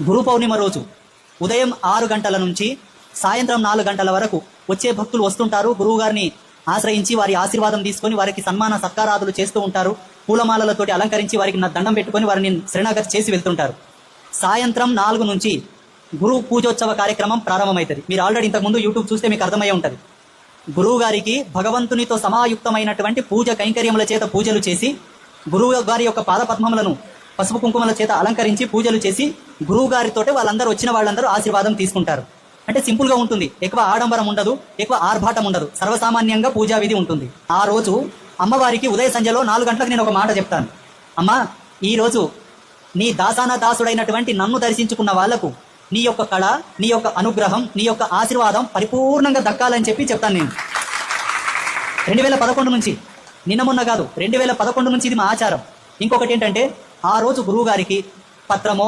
గురు పౌర్ణిమ రోజు ఉదయం 6 గంటల నుంచి సాయంత్రం 4 గంటల వరకు వచ్చే భక్తులు వస్తుంటారు. గురువు గారిని ఆశ్రయించి వారి ఆశీర్వాదం తీసుకొని వారికి సన్మాన సత్కారాదులు చేస్తూ ఉంటారు. పూలమాలలతోటి అలంకరించి వారికి దండం పెట్టుకొని వారిని శ్రీనగర్ చేసి వెళ్తుంటారు. సాయంత్రం 4 నుంచి గురు పూజోత్సవ కార్యక్రమం ప్రారంభమవుతుంది. మీరు ఆల్రెడీ ఇంతకుముందు యూట్యూబ్ చూస్తే మీకు అర్థమయ్యే ఉంటుంది. గురువు గారికి భగవంతునితో సమాయుక్తమైనటువంటి పూజ కైంకర్యముల చేత పూజలు చేసి గురువు గారి యొక్క పాదపద్మములను పసుపు కుంకుమల చేత అలంకరించి పూజలు చేసి గురువు గారితోటి వాళ్ళందరూ వచ్చిన వాళ్ళందరూ ఆశీర్వాదం తీసుకుంటారు. అంటే సింపుల్ గా ఉంటుంది, ఎక్కువ ఆడంబరం ఉండదు, ఎక్కువ ఆర్భాటం ఉండదు, సర్వసామాన్యంగా పూజా విధి ఉంటుంది. ఆ రోజు అమ్మవారికి ఉదయ సంధ్యలో 4 గంటలకు నేను ఒక మాట చెప్తాను. అమ్మా, ఈ రోజు నీ దాసాన దాసుడైనటువంటి నన్ను దర్శించుకున్న వాళ్లకు నీ యొక్క కళ, నీ యొక్క అనుగ్రహం, నీ యొక్క ఆశీర్వాదం పరిపూర్ణంగా దక్కాలని చెప్తాను నేను. 2011 నుంచి, నిన్న మొన్న కాదు, 2011 నుంచి ఇది మా ఆచారం. ఇంకొకటి ఏంటంటే, ఆ రోజు గురువు గారికి పత్రమో